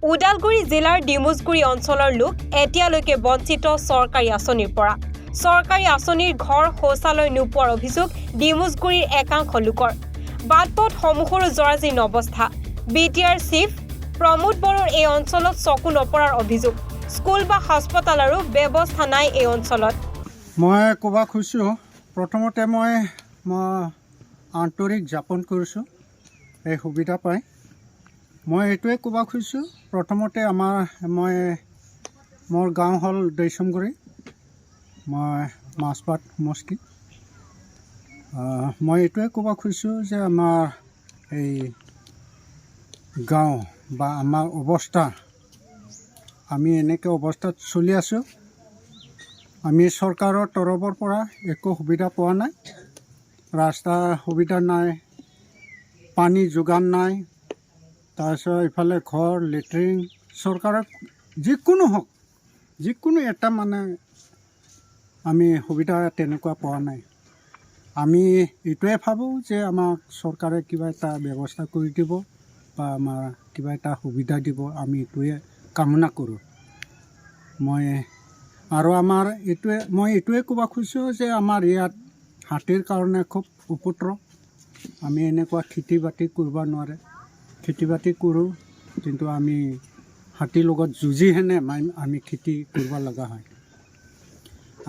ওদালগুৰি জিলাৰ ডিমুজগুৰি অঞ্চলৰ লোক এতিয়ালৈকে বঞ্চিত চৰকাৰী আঁচনিৰ পৰা। চৰকাৰী আঁচনিৰ ঘৰ শৌচালয় নোপোৱাৰ অভিযোগ ডিমুজগুৰিৰ একাংশ লোকৰ। বাটপথসমূহৰো জৰাজীৰ্ণ অৱস্থা। বিটিআৰ চিফ প্ৰমোদ বড়োৰ এই অঞ্চলত চকু নপৰাৰ অভিযোগ। স্কুল বা হাস্পতালৰো ব্যৱস্থা নাই এই অঞ্চলত। মই ক'ব খুজিছোঁ, প্ৰথমতে মই আন্তৰিক জ্ঞাপন কৰিছোঁ এই সুবিধা পাই। মই এইটোৱে ক'ব খুজিছোঁ, প্ৰথমতে মোৰ গাঁও হ'ল দৈচুমগুৰি, মই মাছপাট সমষ্টি। মই এইটোৱে ক'ব খুজিছোঁ যে আমাৰ এই গাঁও বা আমাৰ অৱস্থা, আমি এনেকৈ অৱস্থাত চলি আছোঁ। আমি চৰকাৰৰ তৰফৰ পৰা একো সুবিধা পোৱা নাই। ৰাস্তা সুবিধা নাই, পানী যোগান নাই, তাৰপিছত ইফালে ঘৰ লেট্ৰিন, চৰকাৰৰ যিকোনো হওক, যিকোনো এটা আমি সুবিধা তেনেকুৱা পোৱা নাই। আমি এইটোৱে ভাবোঁ যে আমাক চৰকাৰে কিবা এটা ব্যৱস্থা কৰি দিব বা আমাৰ কিবা এটা সুবিধা দিব, আমি এইটোৱে কামনা কৰোঁ। মই এইটোৱে ক'ব খুজিছোঁ যে আমাৰ ইয়াত হাতীৰ কাৰণে খুব উপদ্ৰৱ। আমি এনেকুৱা খেতি বাতি কৰিব নোৱাৰে। খেতি বাতি কৰোঁ, কিন্তু আমি হাতীৰ লগত যুঁজিহেনে আমি খেতি কৰিব লগা হয়।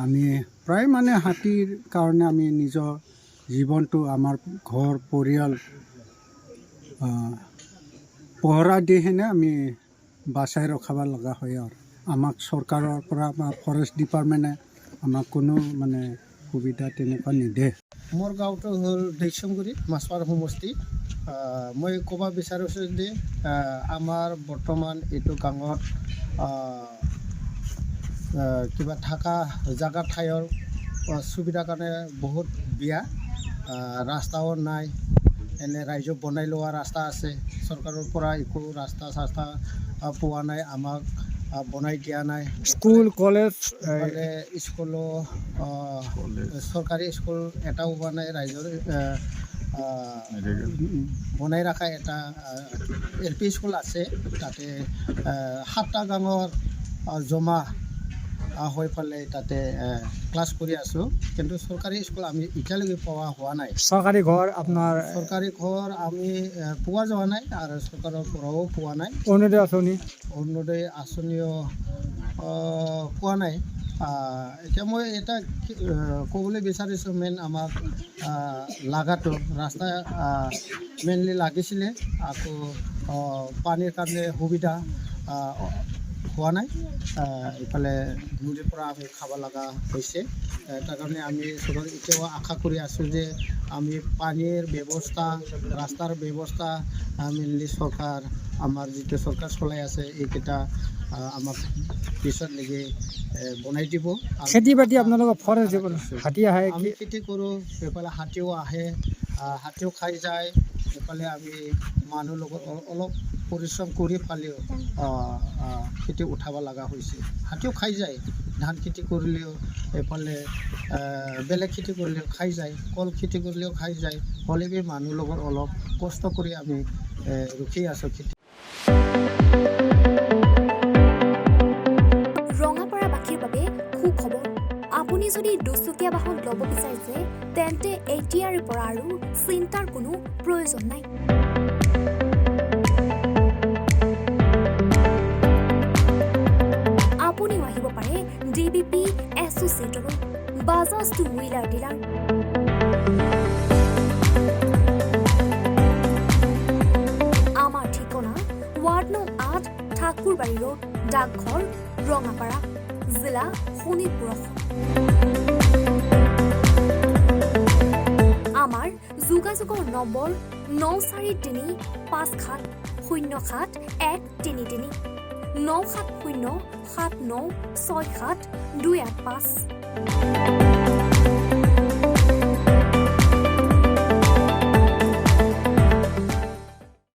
আমি প্ৰায় হাতীৰ কাৰণে আমি নিজৰ জীৱনটো, আমাৰ ঘৰ পৰিয়াল পহৰা দিহেনে আমি বাচাই ৰখাব লগা হয়। আৰু আমাক চৰকাৰৰ পৰা বা ফৰেষ্ট ডিপাৰ্টমেণ্টে আমাক কোনো সুবিধা তেনেকুৱা নিদিয়ে। মোৰ গাঁৱটো হ'ল দৈচুমগুৰি, মাছপাট সমষ্টি। মই ক'ব বিচাৰিছোঁ যে আমাৰ বৰ্তমান এইটো গাঁৱত কিবা থকা জেগা ঠাইৰ সুবিধাৰ কাৰণে বহুত বেয়া। ৰাস্তাও নাই, এনে ৰাইজক বনাই লোৱা ৰাস্তা আছে, চৰকাৰৰ পৰা একো ৰাস্তা চাস্তা পোৱা নাই, আমাক বনাই দিয়া নাই। স্কুল কলেজ স্কুলো চৰকাৰী স্কুল এটাও হোৱা নাই। ৰাইজৰ বনাই ৰখা এটা LP স্কুল আছে, তাতে 7টা গাঁৱৰ জমা হৈ পেলাই তাতে ক্লাছ কৰি আছোঁ, কিন্তু চৰকাৰী স্কুল আমি এতিয়ালৈকে পোৱা হোৱা নাই। চৰকাৰী ঘৰ আমি পোৱা যোৱা নাই আৰু চৰকাৰৰ পৰাও পোৱা নাই। অৰুণোদয় আঁচনিও পোৱা নাই। এতিয়া মই এটা ক'বলৈ বিচাৰিছোঁ, আমাক লাগাটো ৰাস্তা মেইনলি লাগিছিলে, আকৌ পানীৰ কাৰণে সুবিধা হোৱা নাই। ইফালে নদীৰ পৰা আমি খাব লগা হৈছে। তাৰ কাৰণে আমি চৰকাৰ এতিয়াও আশা কৰি আছোঁ যে আমি পানীৰ ব্যৱস্থা, ৰাস্তাৰ ব্যৱস্থা মেইনলি চৰকাৰ, আমাৰ যিটো চৰকাৰ চলাই আছে, এইকেইটা আমাক পিছতলৈকে বনাই দিব। খেতি বাতি আপোনালোকৰ ফৰেষ্ট হাতী আহে, আমি খেতি কৰোঁ, সেইফালে হাতীও আহে, হাতীও খাই যায়। সেইফালে আমি মানুহৰ লগত অলপ পৰিশ্ৰম কৰি পালেও খেতি উঠাব লগা হৈছে। হাতীও খাই যায়, ধান খেতি কৰিলেও, এইফালে বেলেগ খেতি কৰিলেও খাই যায়, কল খেতি কৰিলেও খাই যায়। হ'লেও মানুহৰ লগত অলপ কষ্ট কৰি আমি ৰখি আছোঁ খেতি। ৰঙাপাৰাবাসীৰ বাবে সুখবৰ। আপুনি যদি দুচকীয়া বাহন ল'ব বিচাৰিছে, তেন্তে এতিয়াৰে পৰা আৰু চিন্তাৰ কোনো প্ৰয়োজন নাই। আপুনিও আহিব পাৰে DBP এছ'চিয়েটৰ বাজাজ টু হুইলাৰ ডিলাৰ। আমাৰ ঠিকনা ৱাৰ্ড নং 8, ঠাকুৰবাৰী ৰোড, ডাকঘৰ, ৰঙাপাৰা, জিলা শোণিতপুৰ। আমাৰ যোগাযোগৰ নম্বৰ 9435707133 9707967285285।